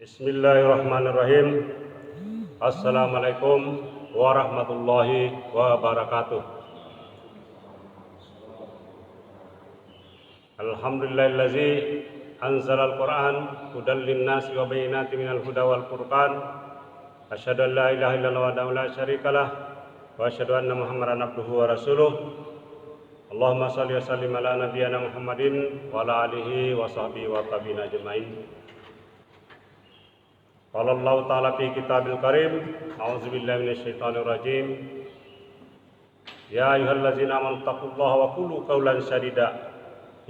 Bismillahirrahmanirrahim. Assalamualaikum warahmatullahi wabarakatuh. Alhamdulillahillazi anzalal Qur'an hudan linnasi wa bayyinatin minal huda wal furqan. Asyhadu an la ilaha illallah wahdahu la syarikalah wa asyhadu anna Muhammadan abduhu wa rasuluh. Allahumma shalli wa sallim ala nabiyyina Muhammadin wa ala alihi wa sahbihi wa tabi'in ajmain. Qala Allah Ta'ala fi kitabil karim, a'udzubillahi minasyaitonir rajim. Ya ayyuhallazina amanu taqullaha wa qulu qawlan sadida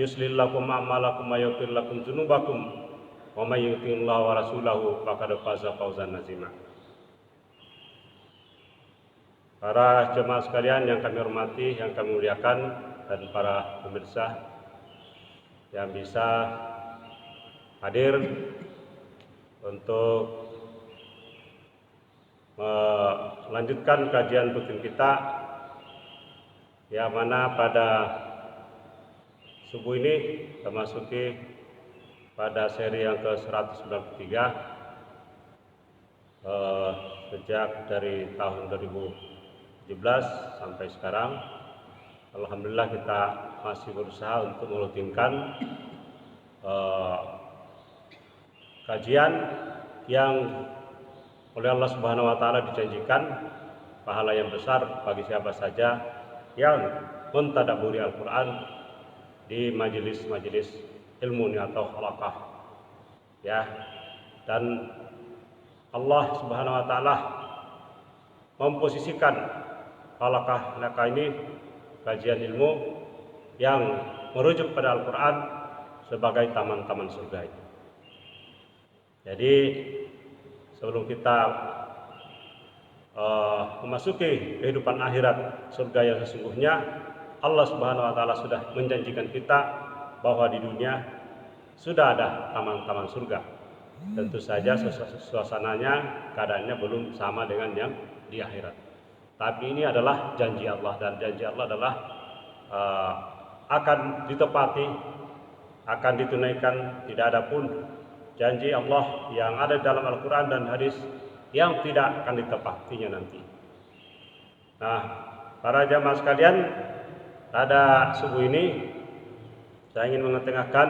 yuslih lakum a'malakum wa yaghfir lakum dzunubakum wa may yuti'illaha wa rasulahu faqad faza fawzan azima. Para jemaah sekalian yang kami hormati, yang kami muliakan, dan para pemirsa yang bisa hadir untuk melanjutkan kajian rutin kita, yang mana pada subuh ini kita masuki pada seri yang ke-193 sejak dari tahun 2017 sampai sekarang. Alhamdulillah kita masih berusaha untuk merutinkan kajian yang oleh Allah Subhanahu wa Ta'ala dijanjikan pahala yang besar bagi siapa saja yang mentadabburi Al-Quran di majelis-majelis ilmu atau halaqah, ya. Dan Allah Subhanahu wa Ta'ala memposisikan halaqah ini, kajian ilmu yang merujuk pada Al-Quran, sebagai taman-taman surga. Jadi sebelum kita memasuki kehidupan akhirat, surga yang sesungguhnya, Allah Subhanahu wa Ta'ala sudah menjanjikan kita bahwa di dunia sudah ada taman-taman surga. Tentu saja suasananya, keadaannya belum sama dengan yang di akhirat. Tapi ini adalah janji Allah, dan janji Allah adalah akan ditepati, akan ditunaikan. Tidak ada pun janji Allah yang ada dalam Al-Quran dan hadis yang tidak akan ditepatinya nanti. Nah, para jamaah sekalian, pada subuh ini saya ingin mengetengahkan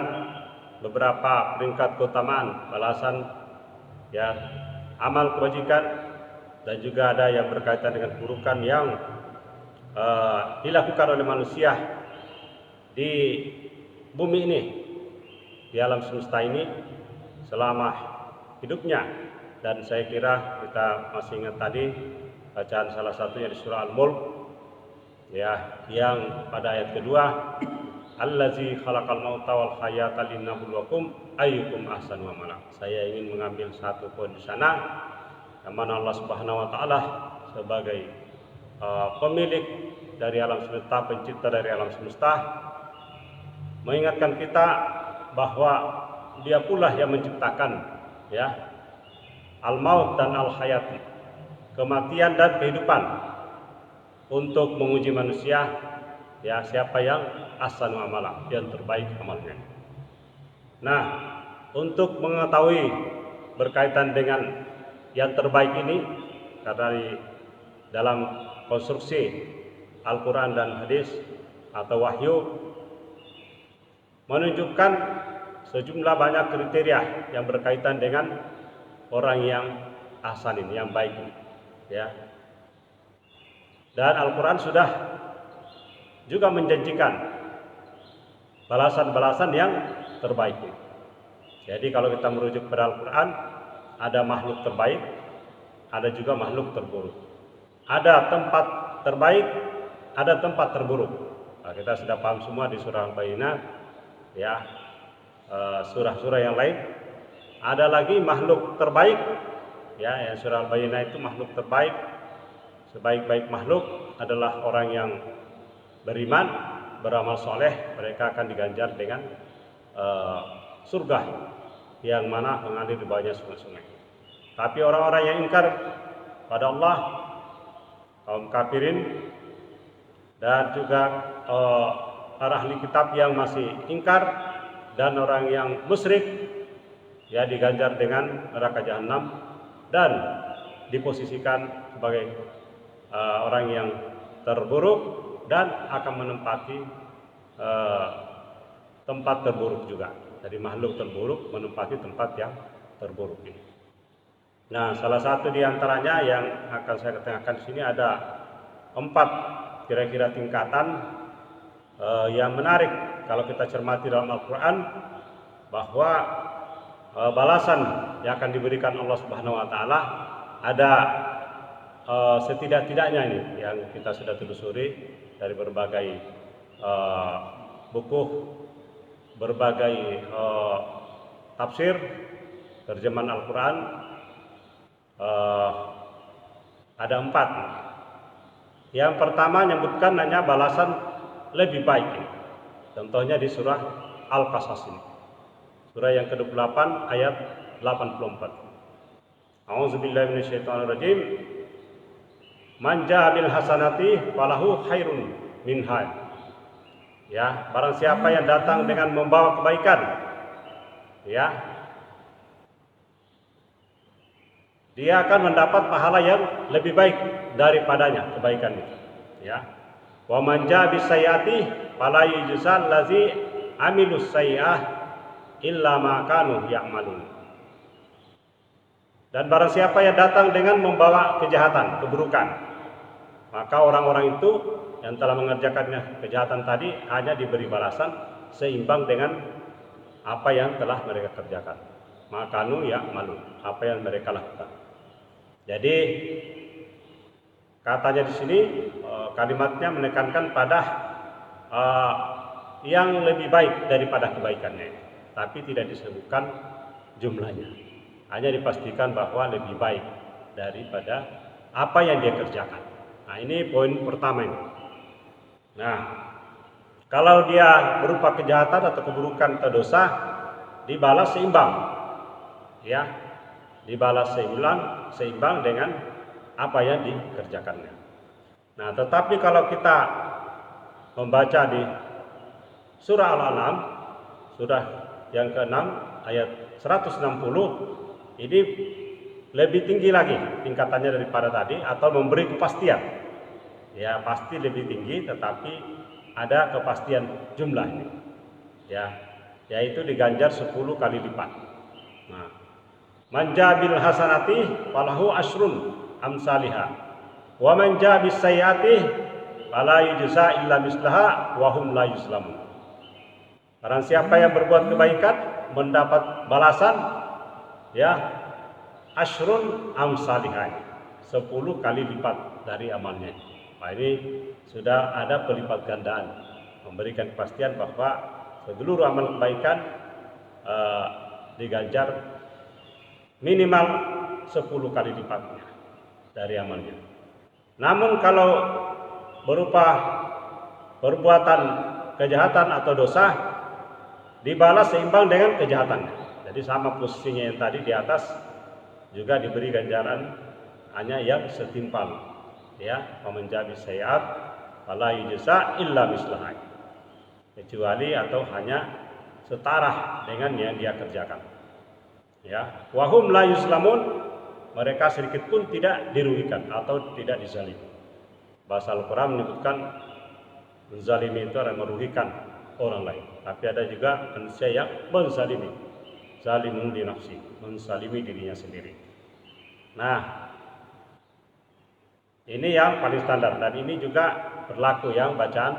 beberapa peringkat keutamaan, balasan, ya, amal kebajikan, dan juga ada yang berkaitan dengan keburukan yang dilakukan oleh manusia di bumi ini, di alam semesta ini selama hidupnya. Dan saya kira kita masih ingat tadi bacaan salah satunya di surah Al-Mulk, ya, yang pada ayat kedua, allazi khalaqal mauta wal hayata linabluwakum ayyukum ahsanu amala. Saya ingin mengambil satu poin di sana, yang mana Allah Subhanahu wa Ta'ala sebagai pemilik dari alam semesta, pencipta dari alam semesta, mengingatkan kita bahwa Dia pula yang menciptakan, ya, al-maut dan al-hayati, kematian dan kehidupan, untuk menguji manusia, ya, siapa yang ahsanu amala, yang terbaik amalnya. Nah, untuk mengetahui berkaitan dengan yang terbaik ini, karena di dalam konstruksi Al-Quran dan hadis atau wahyu menunjukkan sejumlah banyak kriteria yang berkaitan dengan orang yang ahsan ini, yang baik ini, ya. Dan Al-Quran sudah juga menjanjikan balasan-balasan yang terbaik. Jadi kalau kita merujuk pada Al-Quran, ada makhluk terbaik, ada juga makhluk terburuk. Ada tempat terbaik, ada tempat terburuk. Nah, kita sudah paham semua di surah Al-Bayyinah, ya. Surah-surah yang lain ada lagi makhluk terbaik, ya, yang surah Al-Bayyinah itu makhluk terbaik. Sebaik-baik makhluk adalah orang yang beriman, beramal soleh. Mereka akan diganjar dengan surga yang mana mengalir di bawahnya sungai-sungai. Tapi orang-orang yang ingkar pada Allah, kaum kafirin, dan juga para ahli kitab yang masih ingkar, dan orang yang musyrik, ya diganjar dengan neraka jahanam dan diposisikan sebagai orang yang terburuk dan akan menempati tempat terburuk juga. Jadi makhluk terburuk menempati tempat yang terburuk ini. Nah, salah satu di antaranya yang akan saya ketengahkan di sini ada 4 kira-kira tingkatan yang menarik kalau kita cermati dalam Al-Quran, bahwa balasan yang akan diberikan Allah Subhanahu Wa Taala ada setidak-tidaknya ini yang kita sudah telusuri dari berbagai buku, berbagai tafsir, terjemahan Al-Quran. Ada 4. Yang pertama menyebutkan hanya balasan lebih baik. Contohnya di surah Al-Qasas ini. Surah yang ke-28 ayat 84. A'udzubillahi minasyaitonirrajim. Man jaa bil hasanati falahu khairun minha. Ya, barang siapa yang datang dengan membawa kebaikan, ya, dia akan mendapat pahala yang lebih baik daripadanya kebaikan itu, ya. Wa man jaa bis sayyiati fala yujzal ladzi amilus sayyi'ah illa ma kanu ya'malun. Dan barang siapa yang datang dengan membawa kejahatan, keburukan, maka orang-orang itu yang telah mengerjakannya kejahatan tadi hanya diberi balasan seimbang dengan apa yang telah mereka kerjakan. Makanu ya malu, apa yang mereka lakukan. Jadi katanya di sini kalimatnya menekankan pada yang lebih baik daripada kebaikannya, tapi tidak disebutkan jumlahnya. Hanya dipastikan bahwa lebih baik daripada apa yang dia kerjakan. Nah, ini poin pertama ini. Nah, kalau dia berupa kejahatan atau keburukan atau dosa, dibalas seimbang, ya, dibalas seimbang dengan apa yang dikerjakannya. Nah, tetapi kalau kita membaca di surah Al-An'am, surah yang ke-6 ayat 160, ini lebih tinggi lagi tingkatannya daripada tadi, atau memberi kepastian. Ya, pasti lebih tinggi, tetapi ada kepastian jumlahnya, ya, yaitu diganjar 10 kali lipat. Nah, man jaa bil hasanati falahu asrun amsalihha wa man jaa bis sayyiati fala yujza illa mislaha wa hum la yuzlamun. Barang siapa yang berbuat kebaikan mendapat balasan, ya, asrun amsalihha, 10 kali lipat dari amalnya. Nah, ini sudah ada pelipat gandaan, memberikan kepastian bahwa seluruh amal kebaikan diganjar minimal 10 kali lipatnya dari amalnya. Namun kalau berupa perbuatan kejahatan atau dosa, dibalas seimbang dengan kejahatannya. Jadi sama posisinya yang tadi di atas, juga diberi ganjaran hanya yang setimpal. Ya, pemenjabi sayyi'at fala yujza illa mislaha, kecuali atau hanya setara dengan yang dia kerjakan. Ya, wahum la yuzlamun, mereka sedikit pun tidak dirugikan atau tidak dizalimi. Bahasa Al-Quran menyebutkan menzalimi itu adalah merugikan orang lain, tapi ada juga manusia yang menzalimi, zalimun li nafsi, menzalimi dirinya sendiri. Nah, ini yang paling standar, dan ini juga berlaku yang bacaan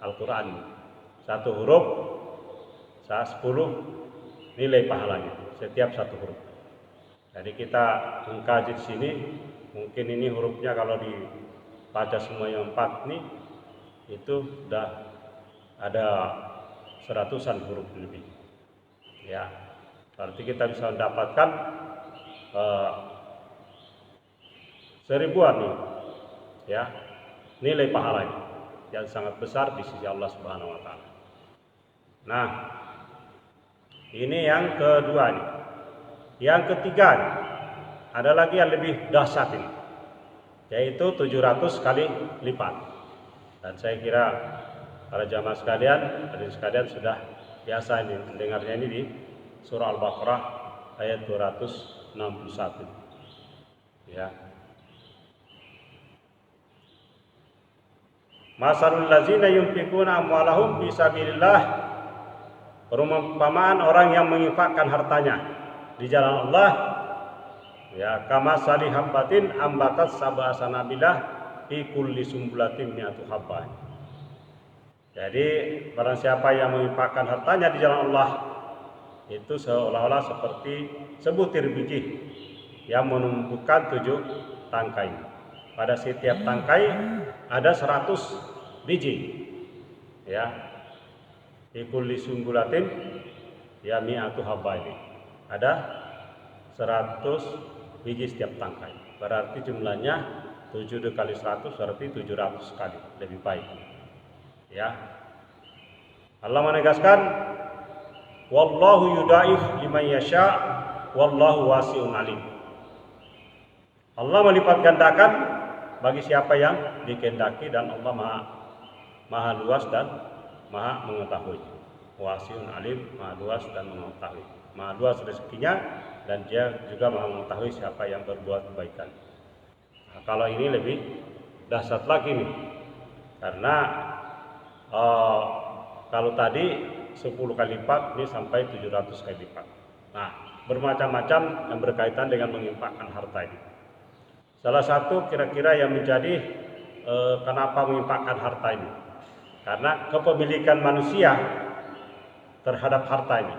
Al-Quran. 1 huruf 10 nilai pahalanya setiap 1 huruf. Jadi kita mengkaji di sini, mungkin ini hurufnya kalau dibaca semua yang 4 nih, itu sudah ada 100-an huruf lebih. Ya, berarti kita bisa mendapatkan 1000-an nih, ya, nilai pahalanya yang sangat besar di sisi Allah Subhanahu Wa Taala. Nah, ini yang kedua nih. Yang ketiga nih, ada lagi yang lebih dahsyat ini, yaitu 700 kali lipat. Dan saya kira para jamaah sekalian, hadirin sekalian sudah biasa ini mendengarnya ini di surah Al-Baqarah ayat 261. Ya. Masalul ladzina yunfiquna amwalahum fi sabilillah, perumpamaan orang yang menginfakkan hartanya di jalan Allah, ya, kama salih habbatin ambatat sab'a sanabilah fi kulli sumbulatin mi'atu habbah. Jadi barang siapa yang menginfakkan hartanya di jalan Allah, itu seolah-olah seperti sebutir biji yang menumbuhkan 7 tangkai. Pada setiap tangkai ada 100 biji. Ya. Ikulli sumbulatin ya mi'atu habba, ini. Ada 100 biji setiap tangkai. Berarti jumlahnya 7 dikali 100 berarti 700 kali, lebih baik. Ya. Allah menegaskan, wallahu yudaif liman yasha wallahu wasi'un alim. Allah melipat gandakan bagi siapa yang dikehendaki dan Allah maha luas dan maha mengetahui. Wasi'un alim, maha luas dan mengetahui. Maha luas rezekinya dan dia juga maha mengetahui siapa yang berbuat kebaikan. Nah, kalau ini lebih dahsyat lagi nih. Karena kalau tadi 10 kali lipat, ini sampai 700 kali lipat. Nah, bermacam-macam yang berkaitan dengan menginfakkan harta ini. Salah satu kira-kira yang menjadi kenapa menginfakkan harta ini, karena kepemilikan manusia terhadap harta ini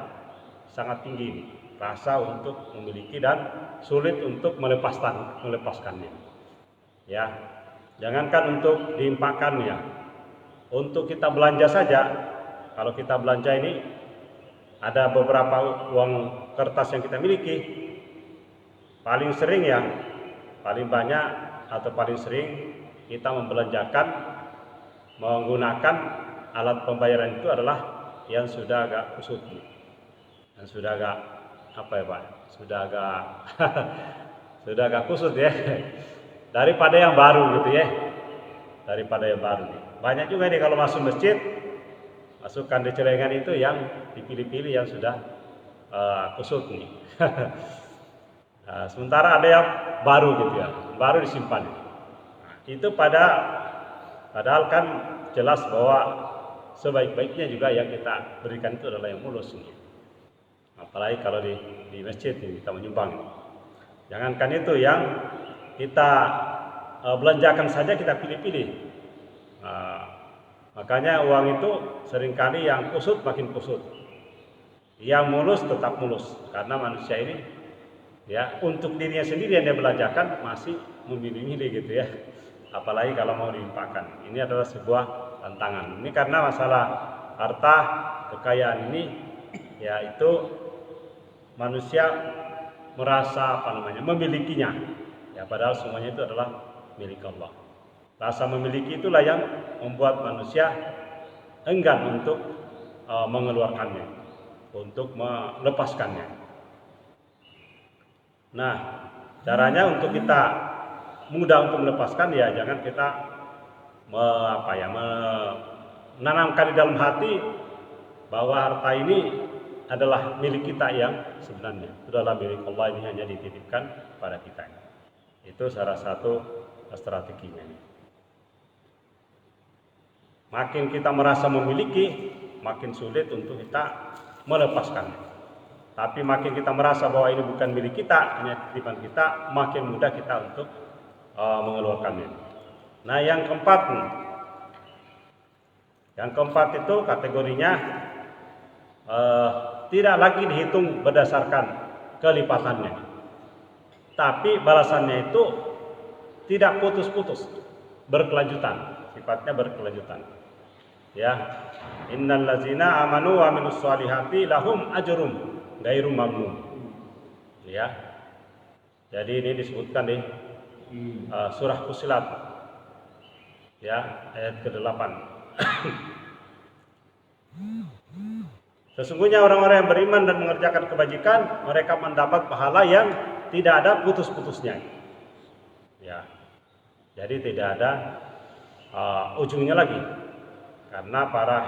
sangat tinggi, rasa untuk memiliki dan sulit untuk melepaskannya. Ya, jangankan untuk diinfakkan, ya, untuk kita belanja saja. Kalau kita belanja ini ada beberapa uang kertas yang kita miliki, paling sering ya, paling banyak atau paling sering kita membelanjakan menggunakan alat pembayaran itu adalah yang sudah agak kusut, yang sudah agak apa ya Pak, sudah agak kusut ya, daripada yang baru gitu ya, daripada yang baru. Banyak juga nih kalau masuk masjid, masukkan di celengan itu yang dipilih-pilih yang sudah kusut nih. Nah, sementara ada yang baru gitu ya, baru disimpan. Itu padahal kan jelas bahwa sebaik-baiknya juga yang kita berikan itu adalah yang mulus ini. Apalagi kalau di masjid ini kita menyumbang. Jangankan itu, yang kita belanjakan saja kita pilih-pilih. Makanya uang itu seringkali yang kusut makin kusut, yang mulus tetap mulus, karena manusia ini ya untuk dirinya sendiri yang dia belanjakan masih memilih-milih gitu ya, apalagi kalau mau diinfakkan. Ini adalah sebuah tantangan. Ini karena masalah harta kekayaan ini, yaitu manusia merasa memilikinya, ya, padahal semuanya itu adalah milik Allah. Rasa memiliki itulah yang membuat manusia enggan untuk mengeluarkannya, untuk melepaskannya. Nah, caranya untuk kita mudah untuk melepaskan, ya jangan kita menanamkan di dalam hati bahwa harta ini adalah milik kita yang sebenarnya. Itu adalah milik Allah, ini hanya dititipkan pada kita. Itu salah satu strateginya. Makin kita merasa memiliki, makin sulit untuk kita melepaskannya. Tapi makin kita merasa bahwa ini bukan milik kita, hanya titipan kita, makin mudah kita untuk mengeluarkannya. Nah, yang keempat itu kategorinya tidak lagi dihitung berdasarkan kelipatannya, tapi balasannya itu tidak putus-putus, berkelanjutan, sifatnya berkelanjutan. Ya, innal ladzina amanu wa amilus solihati lahum ajrum ghairu mamnun. Ya, jadi ini disebutkan di surah Fussilat, ya, ayat ke-8. Sesungguhnya orang-orang yang beriman dan mengerjakan kebajikan, mereka mendapat pahala yang tidak ada putus-putusnya. Ya, jadi tidak ada ujungnya lagi. Karena para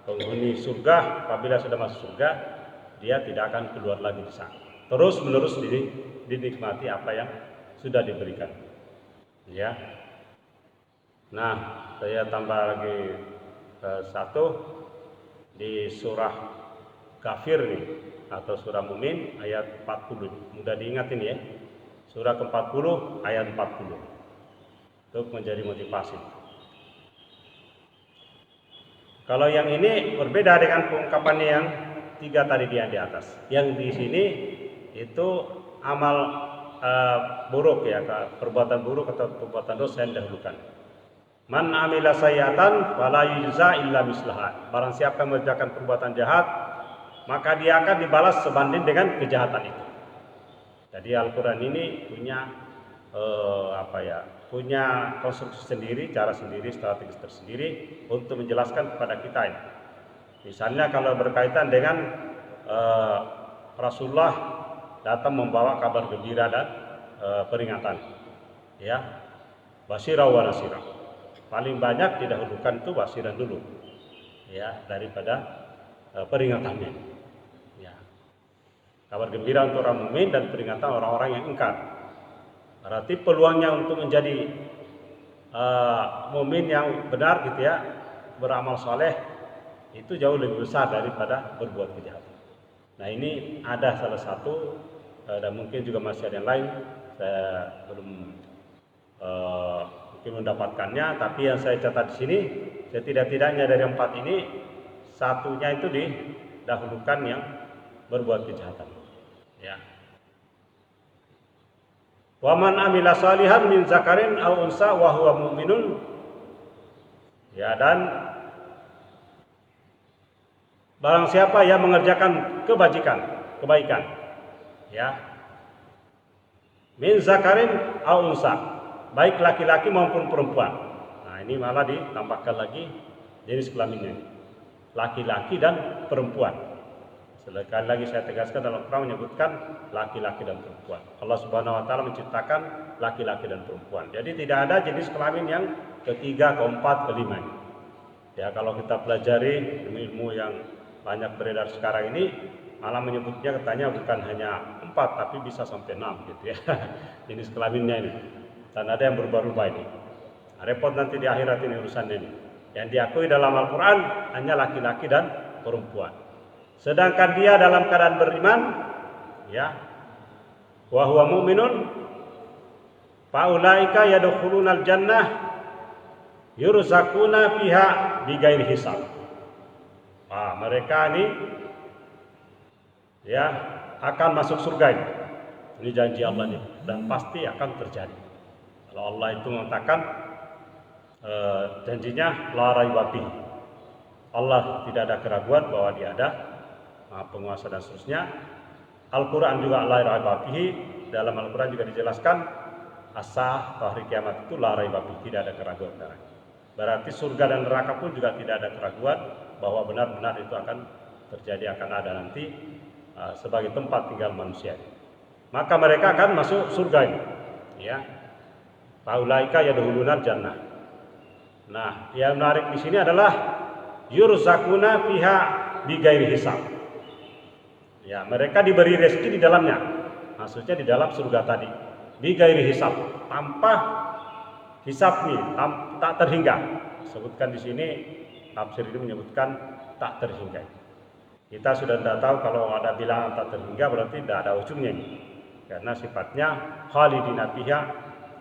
penghuni surga apabila sudah masuk surga, dia tidak akan keluar lagi di sana. terus menerus dinikmati apa yang sudah diberikan. Ya. Nah, saya tambah lagi satu di surah Kafir nih atau surah Mumin ayat 40. Mudah diingatin ya. Surah ke-40 ayat 40. Untuk menjadi motivasi. Kalau yang ini berbeda dengan ungkapan yang 3 tadi di atas. Yang di sini itu amal buruk ya, perbuatan buruk atau perbuatan dosa yang didahulukan. Man amila sayyatan fala yujza illa mislaha. Barang siapa yang mengerjakan perbuatan jahat, maka dia akan dibalas sebanding dengan kejahatan itu. Jadi Al-Qur'an ini punya punya konstruksi sendiri, cara sendiri, strategis tersendiri untuk menjelaskan kepada kita ini. Misalnya kalau berkaitan dengan Rasulullah datang membawa kabar gembira dan peringatan, ya, basyirah wa nasirah. Paling banyak didahulukan itu basiran dulu, ya, daripada peringatannya. Ya. Kabar gembira untuk orang mukmin dan peringatan orang-orang yang ingkar. Berarti peluangnya untuk menjadi mukmin yang benar gitu ya, beramal soleh itu jauh lebih besar daripada berbuat kejahatan. Nah ini ada salah satu dan mungkin juga masih ada yang lain, saya belum mungkin mendapatkannya, tapi yang saya catat di sini setidak-tidaknya dari 4 ini satunya itu didahulukan yang berbuat kejahatan. Ya. Wa man amila salihan min zakarin aw unsa wa huwa mu'minun. Ya, dan barang siapa yang mengerjakan kebaikan, ya, min zakarin aw unsa, baik laki-laki maupun perempuan. Nah, ini malah ditambahkan lagi jenis kelaminnya, laki-laki dan perempuan. Sekali lagi saya tegaskan, dalam Al-Quran menyebutkan laki-laki dan perempuan. Allah Subhanahu wa taala menciptakan laki-laki dan perempuan. Jadi tidak ada jenis kelamin yang ketiga, keempat, kelima. Ya, kalau kita pelajari ilmu yang banyak beredar sekarang ini, malah menyebutnya katanya bukan hanya 4 tapi bisa sampai 6 gitu ya. Jenis kelaminnya ini. Dan ada yang berubah-ubah ini. Nah, repot nanti di akhirat ini urusan ini. Yang diakui dalam Al-Quran hanya laki-laki dan perempuan. Sedangkan dia dalam keadaan beriman, ya, wa huwa mu'minun, faulaika yadkhulunal jannah yurzaquna fiha bighairi hisab. Mereka ini ya akan masuk surga ini. Ini janji Allah ini dan pasti akan terjadi. Kalau Allah itu mengatakan janjinya la raiba fihi. Allah tidak ada keraguan bahwa dia ada penguasa dan seterusnya. Al-Quran juga la raiba fihi. Dalam Al-Quran juga dijelaskan as-saah atau hari kiamat itu la raiba fihi, tidak ada keraguan. Berarti surga dan neraka pun juga tidak ada keraguan bahwa benar-benar itu akan terjadi, akan ada nanti sebagai tempat tinggal manusia. Maka mereka akan masuk surga ini, ya. Faulaika yadkhulunal jannah. Nah, yang menarik di sini adalah yurzaquna fiha bighairi hisab. Ya, mereka diberi rezeki di dalamnya. Maksudnya di dalam surga tadi. Bighairi hisab, tanpa hisab nih, tak terhingga. Sebutkan di sini tafsir ini menyebutkan tak terhingga. Kita sudah tidak tahu kalau ada bilangan tak terhingga berarti tidak ada ujungnya. Karena sifatnya khalidina fiha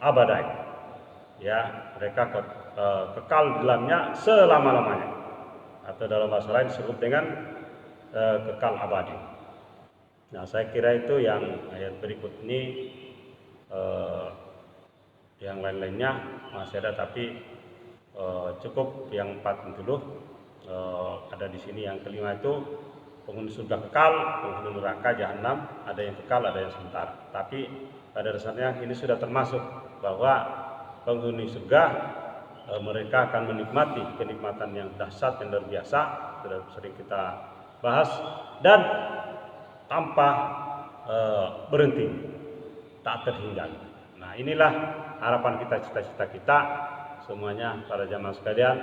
abadan. Ya, mereka kekal di dalamnya selama-lamanya. Atau dalam bahasa lain disebut dengan kekal abadi. Nah, saya kira itu yang ayat berikut ini, yang lain-lainnya masih ada, tapi cukup yang 4 dulu. Ada di sini yang kelima itu penghuni surga kekal, penghuni neraka jahanam, ada yang kekal, ada yang sementara. Tapi pada dasarnya ini sudah termasuk bahwa penghuni surga mereka akan menikmati kenikmatan yang dahsyat yang luar biasa, sudah sering kita bahas, dan tanpa berhenti, tak terhingga. Nah, inilah harapan kita, cita-cita kita semuanya para jamaah sekalian,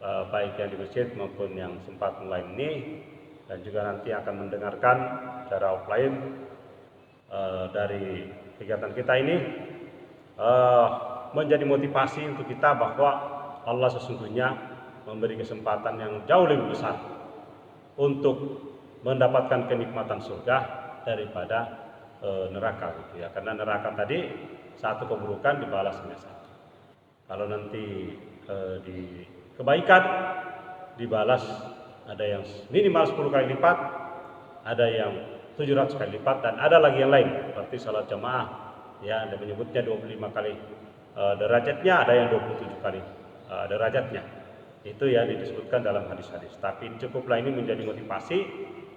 baik yang di masjid maupun yang sempat online ini, dan juga nanti akan mendengarkan secara offline dari kegiatan kita ini menjadi motivasi untuk kita bahwa Allah sesungguhnya memberi kesempatan yang jauh lebih besar untuk mendapatkan kenikmatan surga daripada neraka gitu ya. Karena neraka tadi satu keburukan dibalasnya satu. Kalau nanti di kebaikan dibalas ada yang minimal 10 kali lipat, ada yang 700 kali lipat, dan ada lagi yang lain seperti salat jamaah ya, ada menyebutnya 25 kali derajatnya, ada yang 27 kali derajatnya. Itu ya disebutkan dalam hadis-hadis. Tapi cukuplah ini menjadi motivasi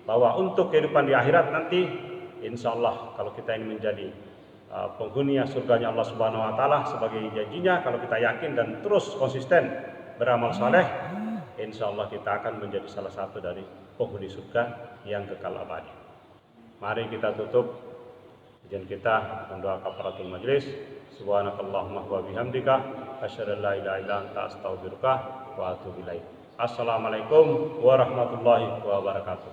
bahwa untuk kehidupan di akhirat nanti insya Allah kalau kita ini menjadi penghuni surganya Allah Subhanahu wa taala sebagai janjinya, kalau kita yakin dan terus konsisten beramal saleh, insya Allah kita akan menjadi salah satu dari penghuni surga yang kekal abadi. Mari kita tutup kajian kita mendoa kafaratul majlis. Subhanakallahumma wa bihamdika asyhadu an la ilaha illa anta astaghfiruka wa atubu ilaik. Assalamualaikum warahmatullahi wabarakatuh.